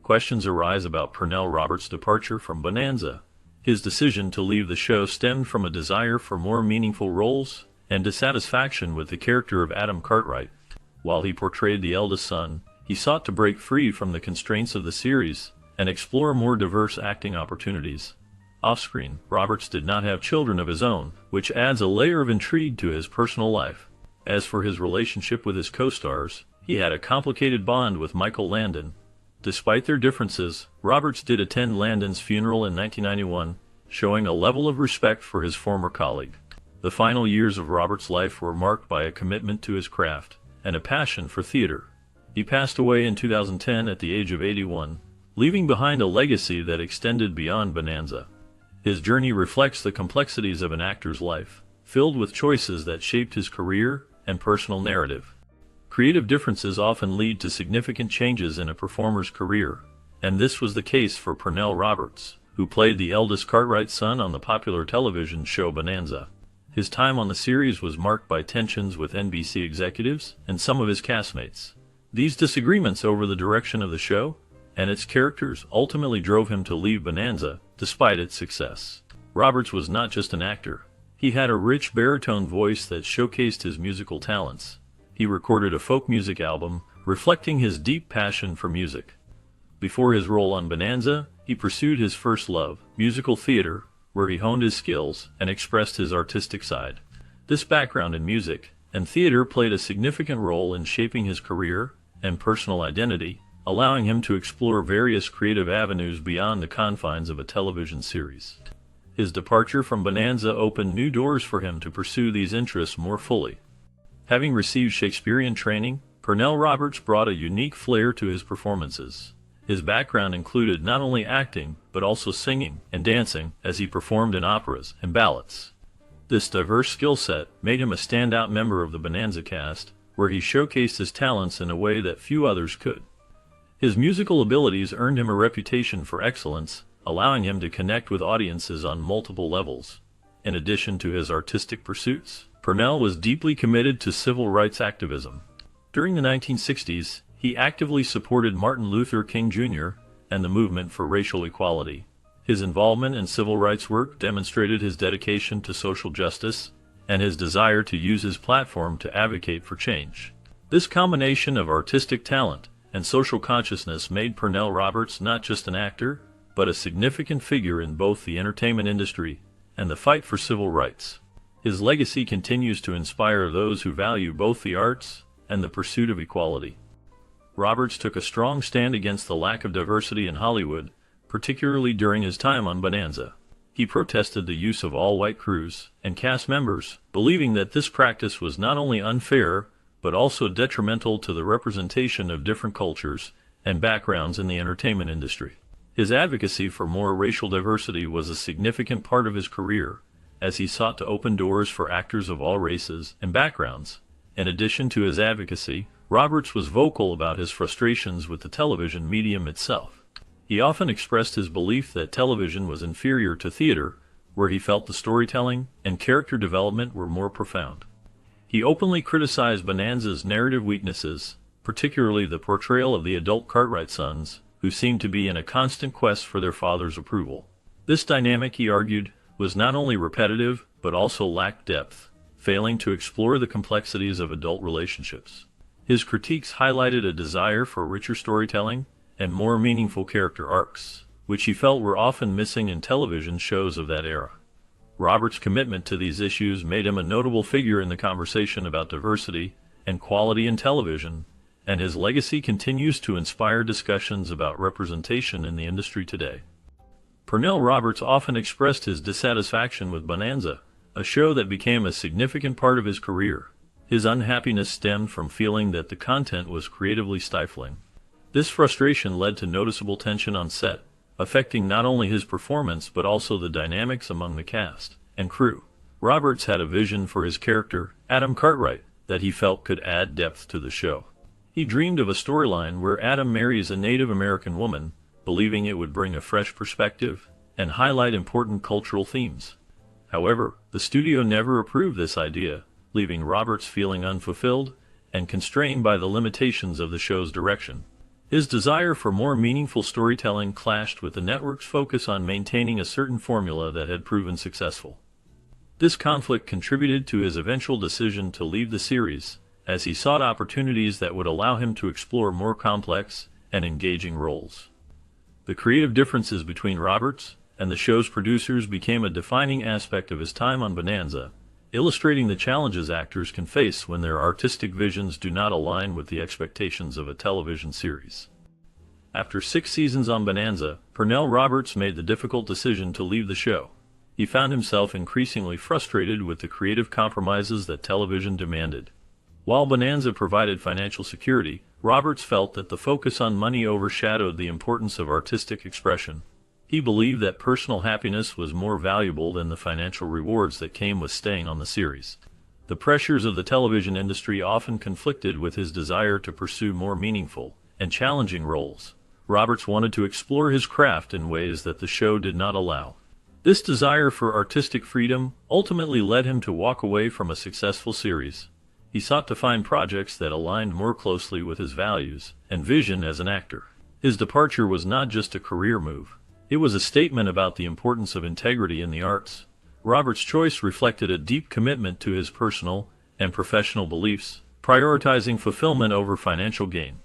questions arise about Pernell Roberts' departure from Bonanza. His decision to leave the show stemmed from a desire for more meaningful roles and dissatisfaction with the character of Adam Cartwright. While he portrayed the eldest son, he sought to break free from the constraints of the series and explore more diverse acting opportunities. Off-screen, Roberts did not have children of his own, which adds a layer of intrigue to his personal life. As for his relationship with his co-stars, he had a complicated bond with Michael Landon. Despite their differences, Roberts did attend Landon's funeral in 1991, showing a level of respect for his former colleague. The final years of Roberts' life were marked by a commitment to his craft and a passion for theater. He passed away in 2010 at the age of 81, leaving behind a legacy that extended beyond Bonanza. His journey reflects the complexities of an actor's life, filled with choices that shaped his career and personal narrative. Creative differences often lead to significant changes in a performer's career, and this was the case for Pernell Roberts, who played the eldest Cartwright son on the popular television show Bonanza. His time on the series was marked by tensions with NBC executives and some of his castmates. These disagreements over the direction of the show and its characters ultimately drove him to leave Bonanza, despite its success. Roberts was not just an actor. He had a rich baritone voice that showcased his musical talents. He recorded a folk music album, reflecting his deep passion for music. Before his role on Bonanza, he pursued his first love, musical theater, where he honed his skills and expressed his artistic side. This background in music and theater played a significant role in shaping his career and personal identity, allowing him to explore various creative avenues beyond the confines of a television series. His departure from Bonanza opened new doors for him to pursue these interests more fully. Having received Shakespearean training, Pernell Roberts brought a unique flair to his performances. His background included not only acting, but also singing and dancing as he performed in operas and ballets. This diverse skill set made him a standout member of the Bonanza cast, where he showcased his talents in a way that few others could. His musical abilities earned him a reputation for excellence, allowing him to connect with audiences on multiple levels. In addition to his artistic pursuits, Pernell was deeply committed to civil rights activism. During the 1960s, he actively supported Martin Luther King Jr. and the movement for racial equality. His involvement in civil rights work demonstrated his dedication to social justice and his desire to use his platform to advocate for change. This combination of artistic talent and social consciousness made Pernell Roberts not just an actor, but a significant figure in both the entertainment industry and the fight for civil rights. His legacy continues to inspire those who value both the arts and the pursuit of equality. Roberts took a strong stand against the lack of diversity in Hollywood, particularly during his time on Bonanza. He protested the use of all-white crews and cast members, believing that this practice was not only unfair, but also detrimental to the representation of different cultures and backgrounds in the entertainment industry. His advocacy for more racial diversity was a significant part of his career, as he sought to open doors for actors of all races and backgrounds. In addition to his advocacy, Roberts was vocal about his frustrations with the television medium itself. He often expressed his belief that television was inferior to theater, where he felt the storytelling and character development were more profound. He openly criticized Bonanza's narrative weaknesses, particularly the portrayal of the adult Cartwright sons, who seemed to be in a constant quest for their father's approval. This dynamic, he argued, was not only repetitive, but also lacked depth, failing to explore the complexities of adult relationships. His critiques highlighted a desire for richer storytelling and more meaningful character arcs, which he felt were often missing in television shows of that era. Roberts' commitment to these issues made him a notable figure in the conversation about diversity and quality in television, and his legacy continues to inspire discussions about representation in the industry today. Pernell Roberts often expressed his dissatisfaction with Bonanza, a show that became a significant part of his career. His unhappiness stemmed from feeling that the content was creatively stifling. This frustration led to noticeable tension on set, affecting not only his performance but also the dynamics among the cast and crew. Roberts had a vision for his character, Adam Cartwright, that he felt could add depth to the show. He dreamed of a storyline where Adam marries a Native American woman, believing it would bring a fresh perspective and highlight important cultural themes. However, the studio never approved this idea, leaving Roberts feeling unfulfilled and constrained by the limitations of the show's direction. His desire for more meaningful storytelling clashed with the network's focus on maintaining a certain formula that had proven successful. This conflict contributed to his eventual decision to leave the series, as he sought opportunities that would allow him to explore more complex and engaging roles. The creative differences between Roberts and the show's producers became a defining aspect of his time on Bonanza, illustrating the challenges actors can face when their artistic visions do not align with the expectations of a television series. After 6 seasons on Bonanza, Pernell Roberts made the difficult decision to leave the show. He found himself increasingly frustrated with the creative compromises that television demanded. While Bonanza provided financial security, Roberts felt that the focus on money overshadowed the importance of artistic expression. He believed that personal happiness was more valuable than the financial rewards that came with staying on the series. The pressures of the television industry often conflicted with his desire to pursue more meaningful and challenging roles. Roberts wanted to explore his craft in ways that the show did not allow. This desire for artistic freedom ultimately led him to walk away from a successful series. He sought to find projects that aligned more closely with his values and vision as an actor. His departure was not just a career move. It was a statement about the importance of integrity in the arts. Roberts' choice reflected a deep commitment to his personal and professional beliefs, prioritizing fulfillment over financial gain.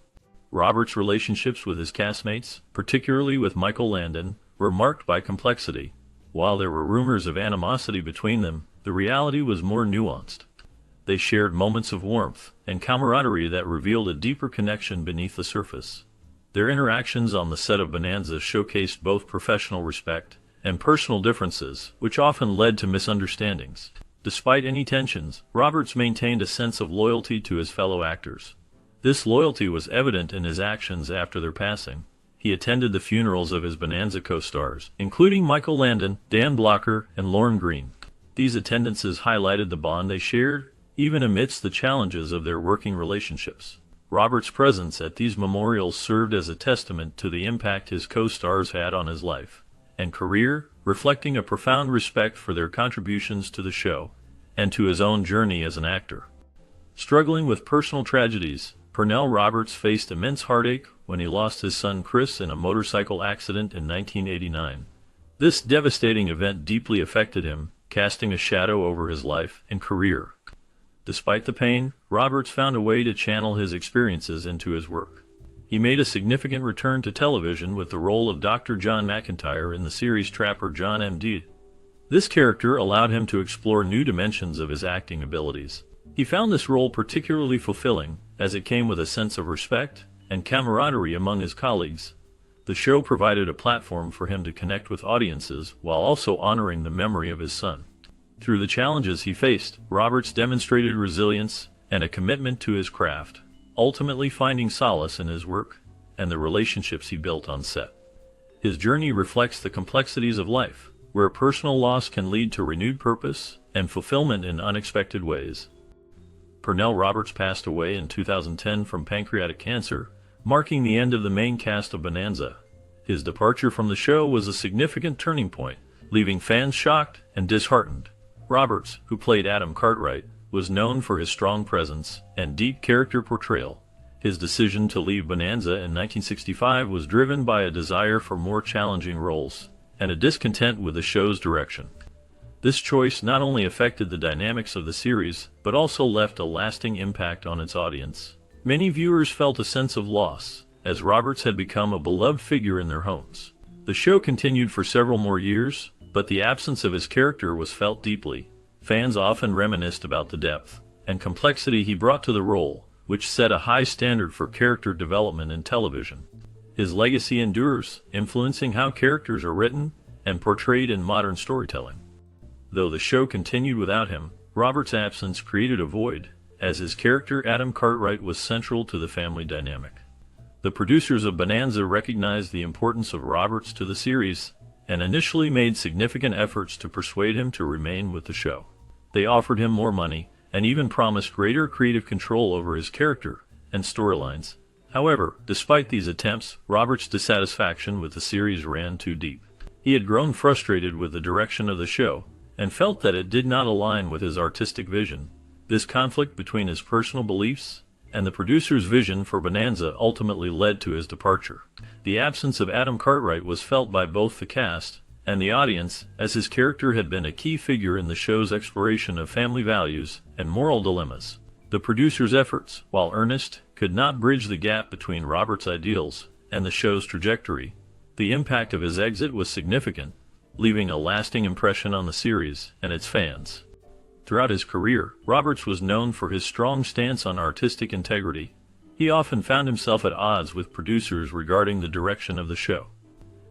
Roberts' relationships with his castmates, particularly with Michael Landon, were marked by complexity. While there were rumors of animosity between them, the reality was more nuanced. They shared moments of warmth and camaraderie that revealed a deeper connection beneath the surface. Their interactions on the set of Bonanza showcased both professional respect and personal differences, which often led to misunderstandings. Despite any tensions, Roberts maintained a sense of loyalty to his fellow actors. This loyalty was evident in his actions after their passing. He attended the funerals of his Bonanza co-stars, including Michael Landon, Dan Blocker, and Lorne Greene. These attendances highlighted the bond they shared, even amidst the challenges of their working relationships. Roberts' presence at these memorials served as a testament to the impact his co-stars had on his life and career, reflecting a profound respect for their contributions to the show and to his own journey as an actor. Struggling with personal tragedies, Pernell Roberts faced immense heartache when he lost his son Chris in a motorcycle accident in 1989. This devastating event deeply affected him, casting a shadow over his life and career. Despite the pain, Roberts found a way to channel his experiences into his work. He made a significant return to television with the role of Dr. John McIntyre in the series Trapper John M.D. This character allowed him to explore new dimensions of his acting abilities. He found this role particularly fulfilling, as it came with a sense of respect and camaraderie among his colleagues. The show provided a platform for him to connect with audiences while also honoring the memory of his son. Through the challenges he faced, Roberts demonstrated resilience and a commitment to his craft, ultimately finding solace in his work and the relationships he built on set. His journey reflects the complexities of life, where personal loss can lead to renewed purpose and fulfillment in unexpected ways. Pernell Roberts passed away in 2010 from pancreatic cancer, marking the end of the main cast of Bonanza. His departure from the show was a significant turning point, leaving fans shocked and disheartened. Roberts, who played Adam Cartwright, was known for his strong presence and deep character portrayal. His decision to leave Bonanza in 1965 was driven by a desire for more challenging roles and a discontent with the show's direction. This choice not only affected the dynamics of the series, but also left a lasting impact on its audience. Many viewers felt a sense of loss, as Roberts had become a beloved figure in their homes. The show continued for several more years, but the absence of his character was felt deeply. Fans often reminisced about the depth and complexity he brought to the role, which set a high standard for character development in television. His legacy endures, influencing how characters are written and portrayed in modern storytelling. Though the show continued without him, Roberts' absence created a void, as his character Adam Cartwright was central to the family dynamic. The producers of Bonanza recognized the importance of Roberts to the series and initially made significant efforts to persuade him to remain with the show. They offered him more money and even promised greater creative control over his character and storylines. However, despite these attempts, Roberts' dissatisfaction with the series ran too deep. He had grown frustrated with the direction of the show and felt that it did not align with his artistic vision. This conflict between his personal beliefs and the producer's vision for Bonanza ultimately led to his departure. The absence of Adam Cartwright was felt by both the cast and the audience, as his character had been a key figure in the show's exploration of family values and moral dilemmas. The producer's efforts, while earnest, could not bridge the gap between Roberts' ideals and the show's trajectory. The impact of his exit was significant, leaving a lasting impression on the series and its fans. Throughout his career, Roberts was known for his strong stance on artistic integrity. He often found himself at odds with producers regarding the direction of the show.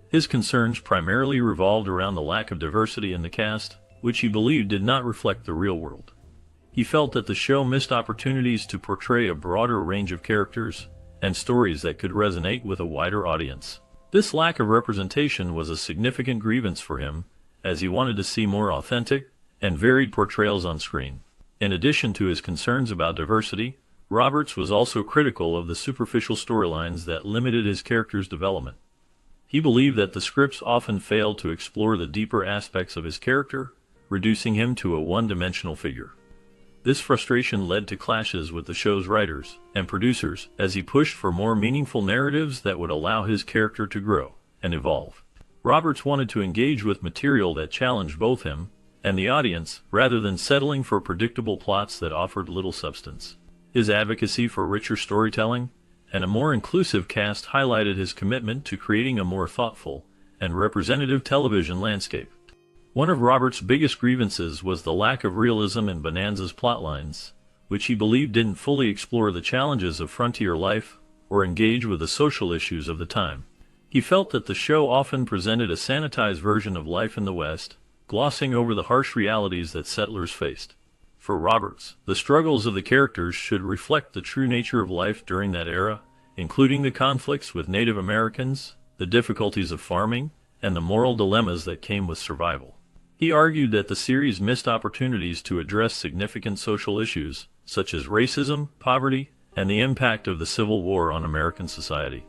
His concerns primarily revolved around the lack of diversity in the cast, which he believed did not reflect the real world. He felt that the show missed opportunities to portray a broader range of characters and stories that could resonate with a wider audience. This lack of representation was a significant grievance for him, as he wanted to see more authentic and varied portrayals on screen. In addition to his concerns about diversity, Roberts was also critical of the superficial storylines that limited his character's development. He believed that the scripts often failed to explore the deeper aspects of his character, reducing him to a one-dimensional figure. This frustration led to clashes with the show's writers and producers as he pushed for more meaningful narratives that would allow his character to grow and evolve. Roberts wanted to engage with material that challenged both him and the audience, rather than settling for predictable plots that offered little substance. His advocacy for richer storytelling and a more inclusive cast highlighted his commitment to creating a more thoughtful and representative television landscape. One of Roberts' biggest grievances was the lack of realism in Bonanza's plotlines, which he believed didn't fully explore the challenges of frontier life or engage with the social issues of the time. He felt that the show often presented a sanitized version of life in the West, glossing over the harsh realities that settlers faced. For Roberts, the struggles of the characters should reflect the true nature of life during that era, including the conflicts with Native Americans, the difficulties of farming, and the moral dilemmas that came with survival. He argued that the series missed opportunities to address significant social issues, such as racism, poverty, and the impact of the Civil War on American society.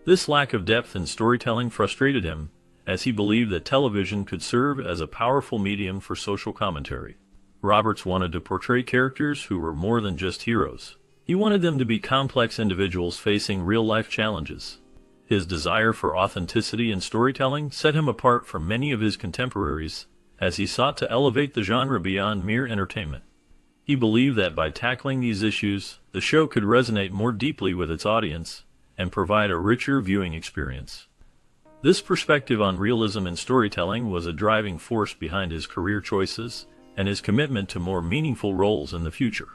This lack of depth in storytelling frustrated him, as he believed that television could serve as a powerful medium for social commentary. Roberts wanted to portray characters who were more than just heroes. He wanted them to be complex individuals facing real-life challenges. His desire for authenticity in storytelling set him apart from many of his contemporaries, as he sought to elevate the genre beyond mere entertainment. He believed that by tackling these issues, the show could resonate more deeply with its audience and provide a richer viewing experience. This perspective on realism in storytelling was a driving force behind his career choices and his commitment to more meaningful roles in the future.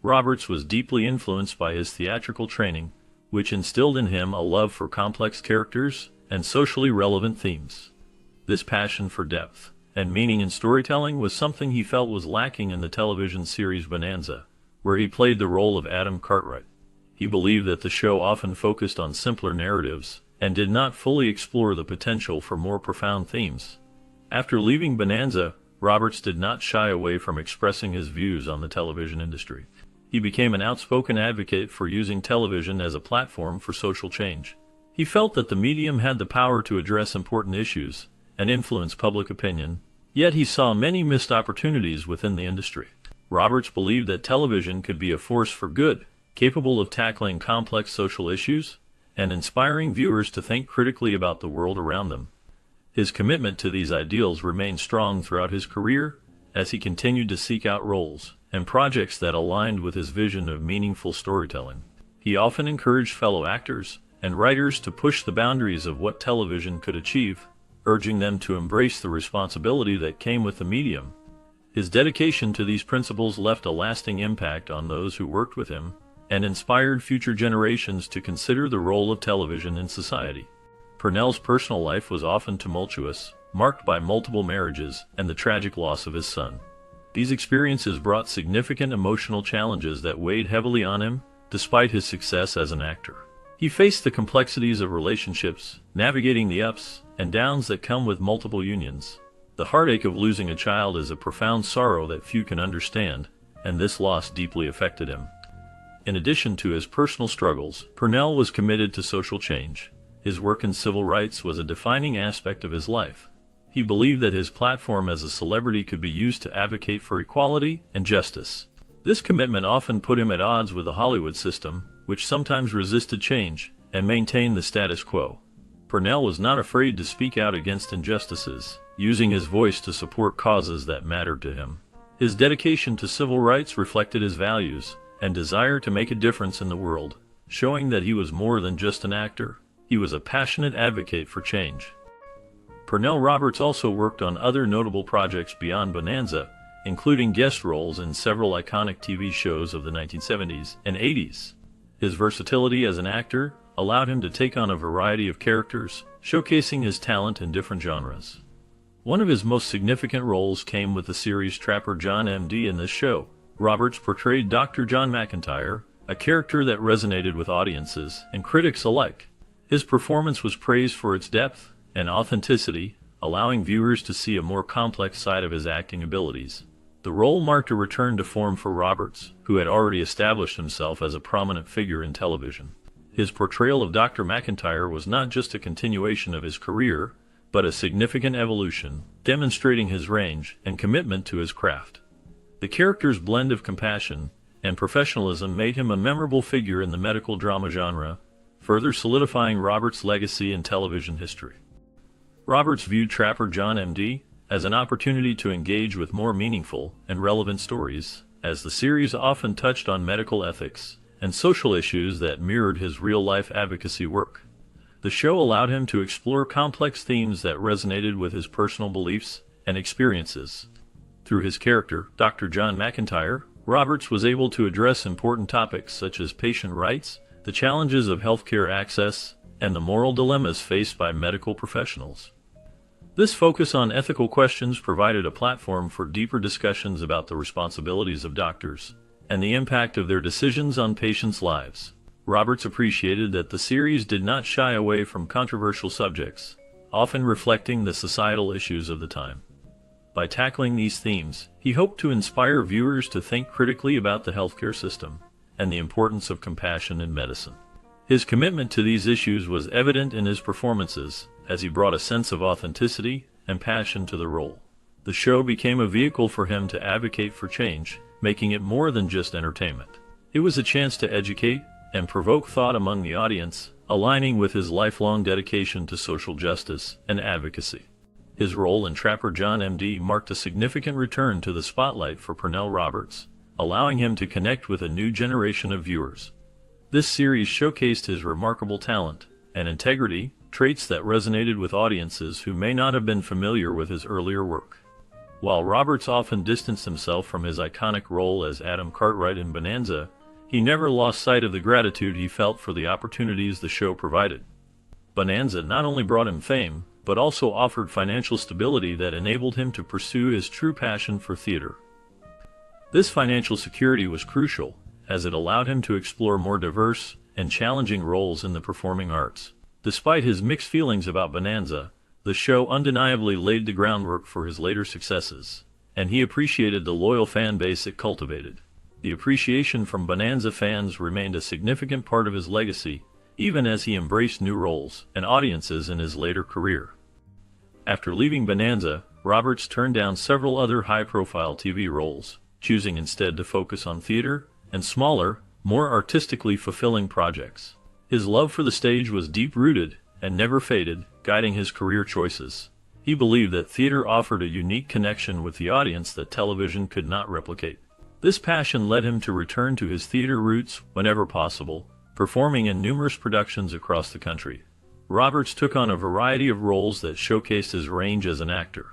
Roberts was deeply influenced by his theatrical training, which instilled in him a love for complex characters and socially relevant themes. This passion for depth and meaning in storytelling was something he felt was lacking in the television series Bonanza, where he played the role of Adam Cartwright. He believed that the show often focused on simpler narratives and did not fully explore the potential for more profound themes. After leaving Bonanza, Roberts did not shy away from expressing his views on the television industry. He became an outspoken advocate for using television as a platform for social change. He felt that the medium had the power to address important issues and influence public opinion, yet he saw many missed opportunities within the industry. Roberts believed that television could be a force for good, capable of tackling complex social issues and inspiring viewers to think critically about the world around them. His commitment to these ideals remained strong throughout his career, as he continued to seek out roles and projects that aligned with his vision of meaningful storytelling. He often encouraged fellow actors and writers to push the boundaries of what television could achieve, urging them to embrace the responsibility that came with the medium. His dedication to these principles left a lasting impact on those who worked with him and inspired future generations to consider the role of television in society. PERNELL's personal life was often tumultuous, marked by multiple marriages and the tragic loss of his son. These experiences brought significant emotional challenges that weighed heavily on him, despite his success as an actor. He faced the complexities of relationships, navigating the ups and downs that come with multiple unions. The heartache of losing a child is a profound sorrow that few can understand, and this loss deeply affected him. In addition to his personal struggles, PERNELL was committed to social change. His work in civil rights was a defining aspect of his life. He believed that his platform as a celebrity could be used to advocate for equality and justice. This commitment often put him at odds with the Hollywood system, which sometimes resisted change and maintained the status quo. Purnell was not afraid to speak out against injustices, using his voice to support causes that mattered to him. His dedication to civil rights reflected his values and desire to make a difference in the world, showing that he was more than just an actor. He was a passionate advocate for change. Pernell Roberts also worked on other notable projects beyond Bonanza, including guest roles in several iconic TV shows of the 1970s and 80s. His versatility as an actor allowed him to take on a variety of characters, showcasing his talent in different genres. One of his most significant roles came with the series Trapper John M.D. In this show, Roberts portrayed Dr. John McIntyre, a character that resonated with audiences and critics alike. His performance was praised for its depth and authenticity, allowing viewers to see a more complex side of his acting abilities. The role marked a return to form for Roberts, who had already established himself as a prominent figure in television. His portrayal of Dr. McIntyre was not just a continuation of his career, but a significant evolution, demonstrating his range and commitment to his craft. The character's blend of compassion and professionalism made him a memorable figure in the medical drama genre, further solidifying Roberts' legacy in television history. Roberts viewed Trapper John M.D. as an opportunity to engage with more meaningful and relevant stories, as the series often touched on medical ethics and social issues that mirrored his real-life advocacy work. The show allowed him to explore complex themes that resonated with his personal beliefs and experiences. Through his character, Dr. John McIntyre, Roberts was able to address important topics such as patient rights, the challenges of healthcare access, and the moral dilemmas faced by medical professionals. This focus on ethical questions provided a platform for deeper discussions about the responsibilities of doctors and the impact of their decisions on patients' lives. Roberts appreciated that the series did not shy away from controversial subjects, often reflecting the societal issues of the time. By tackling these themes, he hoped to inspire viewers to think critically about the healthcare system and the importance of compassion in medicine. His commitment to these issues was evident in his performances, as he brought a sense of authenticity and passion to the role. The show became a vehicle for him to advocate for change, making it more than just entertainment. It was a chance to educate and provoke thought among the audience, aligning with his lifelong dedication to social justice and advocacy. His role in Trapper John M.D. marked a significant return to the spotlight for Pernell Roberts, allowing him to connect with a new generation of viewers. This series showcased his remarkable talent and integrity, traits that resonated with audiences who may not have been familiar with his earlier work. While Roberts often distanced himself from his iconic role as Adam Cartwright in Bonanza, he never lost sight of the gratitude he felt for the opportunities the show provided. Bonanza not only brought him fame, but also offered financial stability that enabled him to pursue his true passion for theater. This financial security was crucial, as it allowed him to explore more diverse and challenging roles in the performing arts. Despite his mixed feelings about Bonanza, the show undeniably laid the groundwork for his later successes, and he appreciated the loyal fan base it cultivated. The appreciation from Bonanza fans remained a significant part of his legacy, even as he embraced new roles and audiences in his later career. After leaving Bonanza, Roberts turned down several other high-profile TV roles, choosing instead to focus on theater and smaller, more artistically fulfilling projects. His love for the stage was deep-rooted and never faded, guiding his career choices. He believed that theater offered a unique connection with the audience that television could not replicate. This passion led him to return to his theater roots whenever possible, performing in numerous productions across the country. Roberts took on a variety of roles that showcased his range as an actor.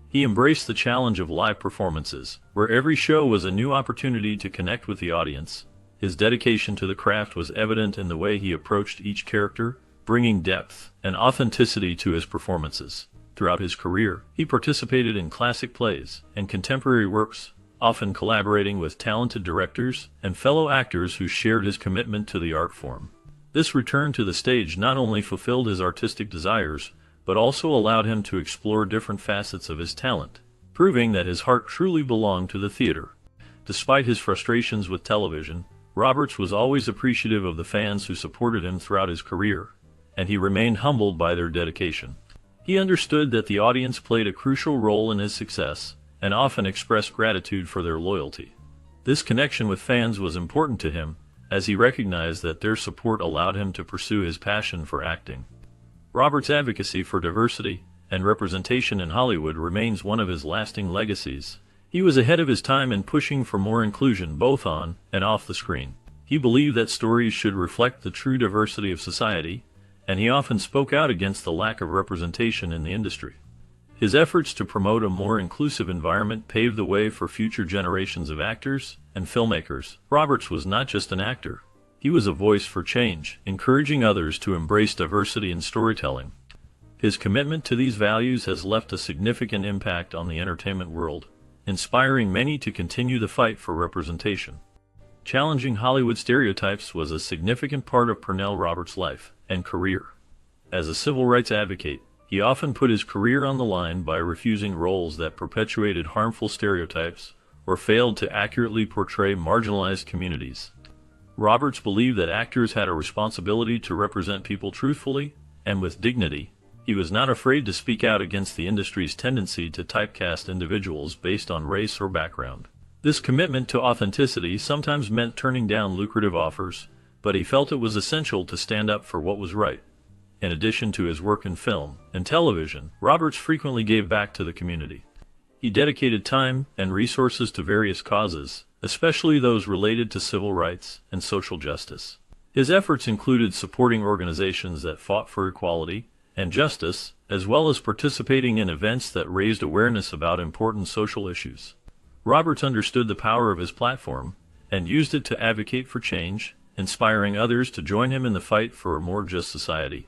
He embraced the challenge of live performances, where every show was a new opportunity to connect with the audience. His dedication to the craft was evident in the way he approached each character, bringing depth and authenticity to his performances. Throughout his career, he participated in classic plays and contemporary works, often collaborating with talented directors and fellow actors who shared his commitment to the art form. This return to the stage not only fulfilled his artistic desires, but also allowed him to explore different facets of his talent, proving that his heart truly belonged to the theater. Despite his frustrations with television, Roberts was always appreciative of the fans who supported him throughout his career, and he remained humbled by their dedication. He understood that the audience played a crucial role in his success, and often expressed gratitude for their loyalty. This connection with fans was important to him, as he recognized that their support allowed him to pursue his passion for acting. Roberts' advocacy for diversity and representation in Hollywood remains one of his lasting legacies. He was ahead of his time in pushing for more inclusion both on and off the screen. He believed that stories should reflect the true diversity of society, and he often spoke out against the lack of representation in the industry. His efforts to promote a more inclusive environment paved the way for future generations of actors and filmmakers. Roberts was not just an actor. He was a voice for change, encouraging others to embrace diversity in storytelling. His commitment to these values has left a significant impact on the entertainment world, inspiring many to continue the fight for representation. Challenging Hollywood stereotypes was a significant part of Pernell Roberts' life and career. As a civil rights advocate, he often put his career on the line by refusing roles that perpetuated harmful stereotypes or failed to accurately portray marginalized communities. Roberts believed that actors had a responsibility to represent people truthfully and with dignity. He was not afraid to speak out against the industry's tendency to typecast individuals based on race or background. This commitment to authenticity sometimes meant turning down lucrative offers, but he felt it was essential to stand up for what was right. In addition to his work in film and television, Roberts frequently gave back to the community. He dedicated time and resources to various causes, especially those related to civil rights and social justice. His efforts included supporting organizations that fought for equality and justice, as well as participating in events that raised awareness about important social issues. Roberts understood the power of his platform and used it to advocate for change, inspiring others to join him in the fight for a more just society.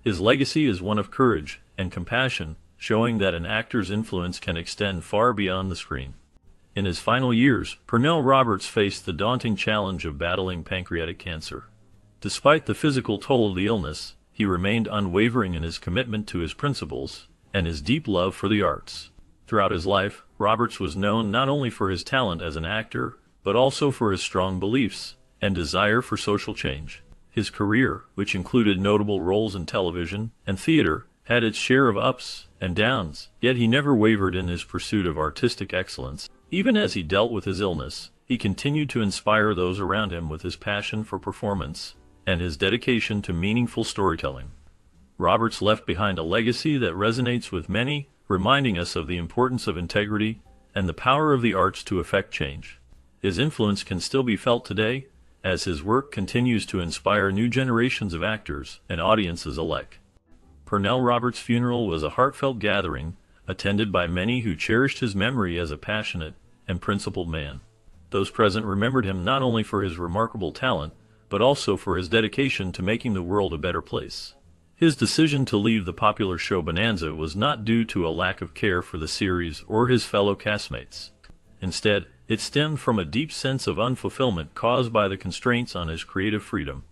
His legacy is one of courage and compassion, showing that an actor's influence can extend far beyond the screen. In his final years, Pernell Roberts faced the daunting challenge of battling pancreatic cancer. Despite the physical toll of the illness, he remained unwavering in his commitment to his principles and his deep love for the arts. Throughout his life, Roberts was known not only for his talent as an actor, but also for his strong beliefs and desire for social change. His career, which included notable roles in television and theater, had its share of ups and downs, yet he never wavered in his pursuit of artistic excellence. Even as he dealt with his illness, he continued to inspire those around him with his passion for performance and his dedication to meaningful storytelling. Roberts left behind a legacy that resonates with many, reminding us of the importance of integrity and the power of the arts to effect change. His influence can still be felt today, as his work continues to inspire new generations of actors and audiences alike. Pernell Roberts' funeral was a heartfelt gathering, attended by many who cherished his memory as a passionate and principled man. Those present remembered him not only for his remarkable talent, but also for his dedication to making the world a better place. His decision to leave the popular show Bonanza was not due to a lack of care for the series or his fellow castmates. Instead, it stemmed from a deep sense of unfulfillment caused by the constraints on his creative freedom.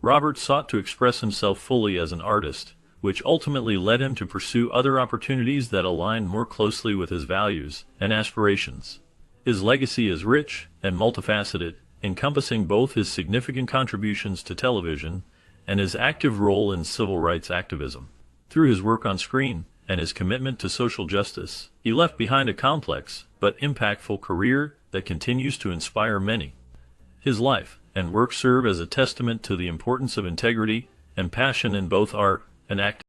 Roberts sought to express himself fully as an artist, which ultimately led him to pursue other opportunities that aligned more closely with his values and aspirations. His legacy is rich and multifaceted, encompassing both his significant contributions to television and his active role in civil rights activism. Through his work on screen and his commitment to social justice, he left behind a complex but impactful career that continues to inspire many. His life and work serve as a testament to the importance of integrity and passion in both art and acting.